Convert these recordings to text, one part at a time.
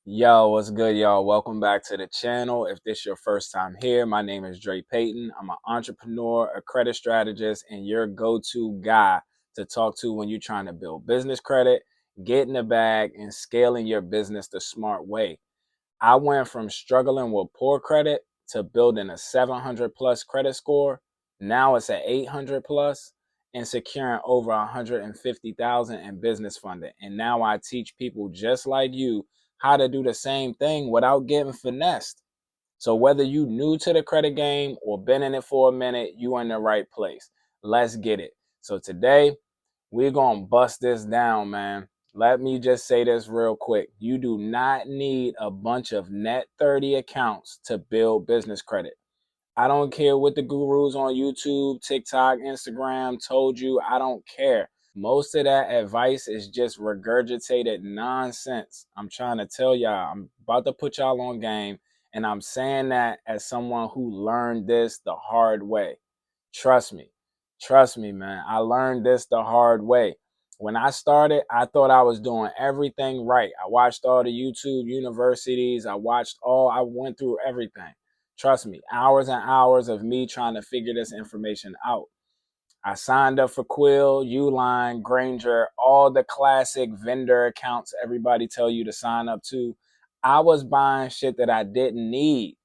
Yo, what's good, y'all? Welcome back to the channel. If this is your first time here, my name is Drae Peyton. I'm an entrepreneur, a credit strategist, and your go-to guy to talk to when you're trying to build business credit, get in the bag, and scaling your business the smart way. I went from struggling with poor credit to building a 700 plus credit score. Now it's at 800 plus and securing over 150,000 in business funding. And now I teach people just like you how to do the same thing without getting finessed. So whether you new to the credit game or been in it for a minute, you in the right place. Let's get it. So today we're going to bust this down, man. Let me just say this real quick. You do not need a bunch of net 30 accounts to build business credit. I don't care what the gurus on YouTube, TikTok, Instagram told you. I don't care. Most of that advice is just regurgitated nonsense. I'm trying to tell y'all, I'm about to put y'all on game, and I'm saying that as someone who learned this the hard way. Trust me. Trust me, man. I learned this the hard way. When I started, I thought I was doing everything right. I watched all the YouTube universities. I went through everything. Trust me, hours and hours of me trying to figure this information out. I signed up for Quill, Uline, Grainger, all the classic vendor accounts everybody tell you to sign up to. I was buying shit that I didn't need.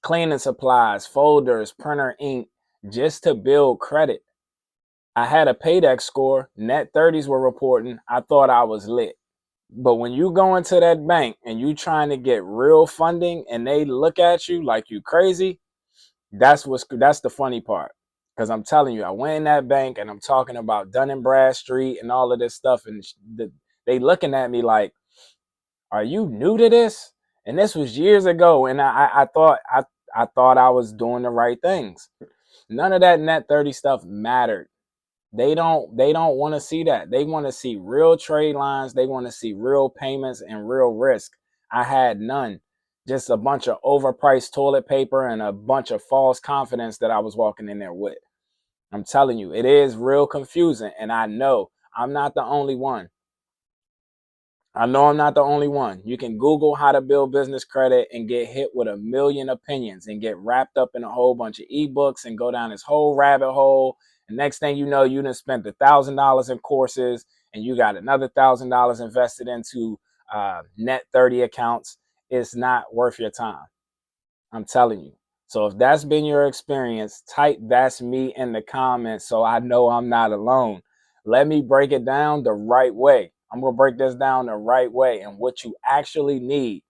Cleaning supplies, folders, printer ink, just to build credit. I had a paydex score, net 30s were reporting. I thought I was lit. But when you go into that bank and you trying to get real funding and they look at you like you crazy, that's the funny part. Because I'm telling you, I went in that bank and I'm talking about Dun and Bradstreet and all of this stuff, and they looking at me like, "Are you new to this?" And this was years ago, and I thought I was doing the right things. None of that net 30 stuff mattered. They don't want to see that. They want to see real trade lines. They want to see real payments and real risk. I had none. Just a bunch of overpriced toilet paper and a bunch of false confidence that I was walking in there with. I'm telling you, it is real confusing. And I know I'm not the only one. I know I'm not the only one. You can Google how to build business credit and get hit with a million opinions and get wrapped up in a whole bunch of ebooks and go down this whole rabbit hole. And next thing you know, you done spent $1,000 in courses and you got another $1,000 invested into net 30 accounts. It's not worth your time. I'm telling you. So if that's been your experience, type "that's me" in the comments so I know I'm not alone. Let me break it down the right way. I'm going to break this down the right way and what you actually need.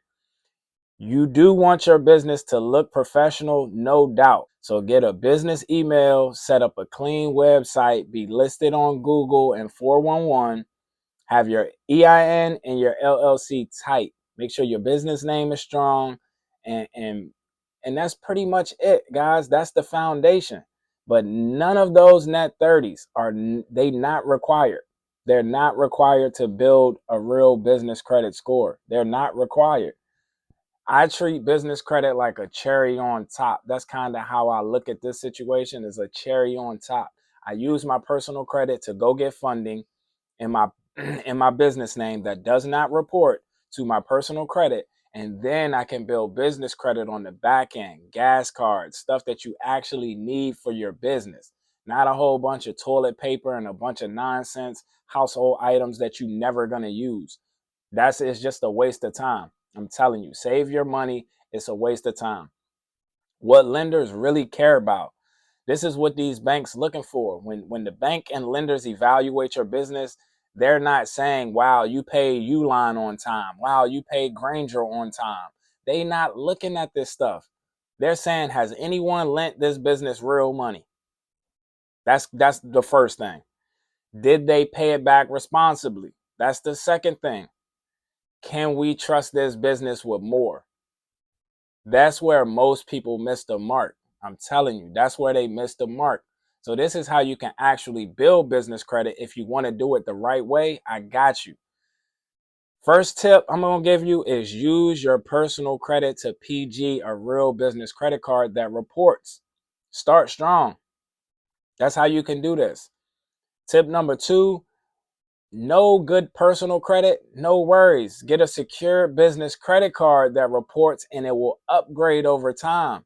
You do want your business to look professional, no doubt. So get a business email, set up a clean website, be listed on Google and 411, have your EIN and your LLC tight. Make sure your business name is strong, and and and that's pretty much it, guys. That's the foundation. But none of those net 30s they not required. They're not required to build a real business credit score. They're not required. I treat business credit like a cherry on top. That's kind of how I look at this situation, as a cherry on top. I use my personal credit to go get funding in my in my business name that does not report to my personal credit, and then I can build business credit on the back end, gas cards, stuff that you actually need for your business, not a whole bunch of toilet paper and a bunch of nonsense household items that you never going to use. It's just a waste of time. I'm telling you, save your money. It's a waste of time. What lenders really care about, this is what these banks looking for. When the bank and lenders evaluate your business, they're not saying, wow, you paid Uline on time. Wow, you paid Grainger on time. They not looking at this stuff. They're saying, has anyone lent this business real money? That's the first thing. Did they pay it back responsibly? That's the second thing. Can we trust this business with more? That's where most people miss the mark. I'm telling you, that's where they miss the mark. So this is how you can actually build business credit if you want to do it the right way. I got you. First tip I'm going to give you is use your personal credit to PG a real business credit card that reports. Start strong. That's how you can do this. Tip number 2, No good personal credit, no worries. Get a secure business credit card that reports and it will upgrade over time.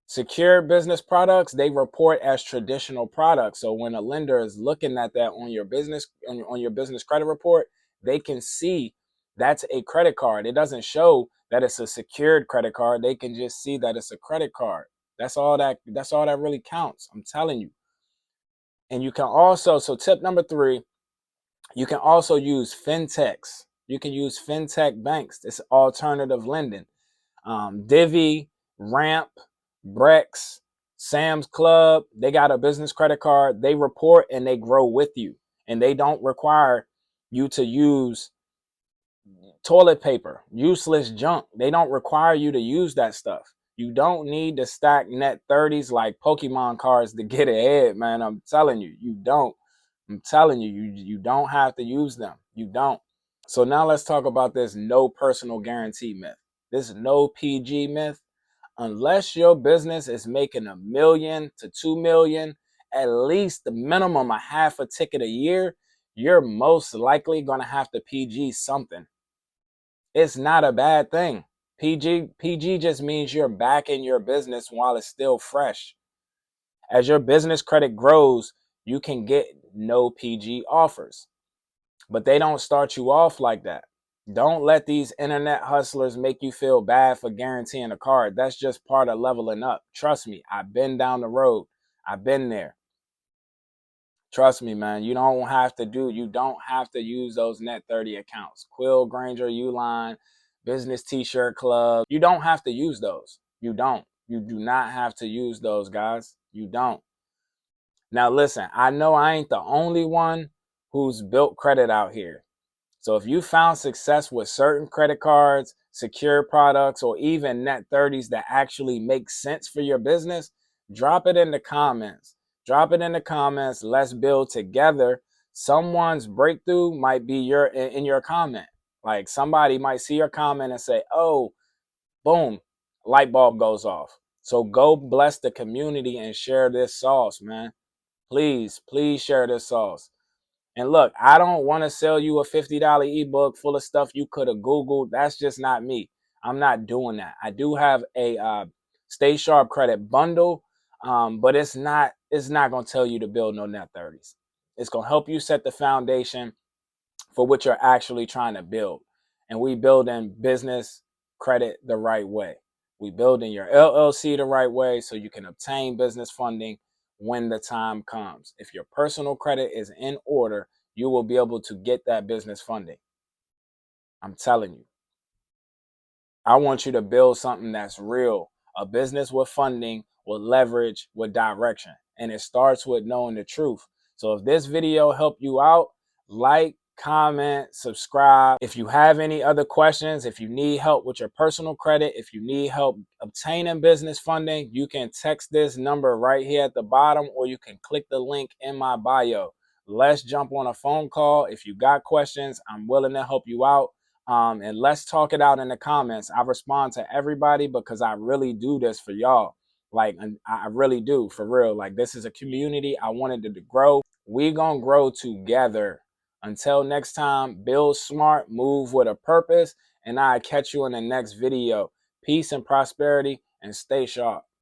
Secure business products, they report as traditional products. So when a lender is looking at that on your business on your business credit report, they can see that's a credit card. It doesn't show that it's a secured credit card. They can just see that it's a credit card. That's all that really counts. I'm telling you. And you can also, so tip number 3, you can also use fintechs. You can use fintech banks. It's alternative lending. Divvy, Ramp, Brex, Sam's Club, they got a business credit card. They report and they grow with you. And they don't require you to use toilet paper, useless junk. They don't require you to use that stuff. You don't need to stack net 30s like Pokemon cards to get ahead, man. I'm telling you, you don't. I'm telling you, you don't have to use them. You don't. So now let's talk about this no personal guarantee myth. This no PG myth. Unless your business is making $1 million to $2 million, at least the minimum a half a ticket a year, you're most likely gonna have to PG something. It's not a bad thing. PG just means you're backing your business while it's still fresh. As your business credit grows, you can get no PG offers, but they don't start you off like that. Don't let these internet hustlers make you feel bad for guaranteeing a card. That's just part of leveling up. Trust me, I've been down the road. I've been there. Trust me, man. You don't have to use those net 30 accounts. Quill, Grainger, Uline, Business T-shirt Club. You don't have to use those. You don't. You do not have to use those, guys. You don't. Now listen, I know I ain't the only one who's built credit out here. So if you found success with certain credit cards, secure products, or even net 30s that actually make sense for your business, drop it in the comments. Drop it in the comments. Let's build together. Someone's breakthrough might be in your comment. Like somebody might see your comment and say, oh, boom, light bulb goes off. So go bless the community and share this sauce, man. Please share this sauce. And look, I don't want to sell you a $50 ebook full of stuff you could have Googled. That's just not me. I'm not doing that. I do have a Stay Sharp credit bundle, but it's not going to tell you to build no net 30s. It's going to help you set the foundation for what you're actually trying to build. And we build in business credit the right way. We build in your LLC the right way so you can obtain business funding when the time comes. If your personal credit is in order, you will be able to get that business funding. I'm telling you. I want you to build something that's real, a business with funding, with leverage, with direction. And it starts with knowing the truth. So if this video helped you out, like, comment, subscribe. If you have any other questions, if you need help with your personal credit, if you need help obtaining business funding, you can text this number right here at the bottom, or you can click the link in my bio. Let's jump on a phone call. If you got questions, I'm willing to help you out. And let's talk it out in the comments. I respond to everybody because I really do this for y'all. Like, I really do, for real. Like, this is a community. I wanted it to grow. We gonna grow together. Until next time, build smart, move with a purpose, and I'll catch you in the next video. Peace and prosperity, and stay sharp.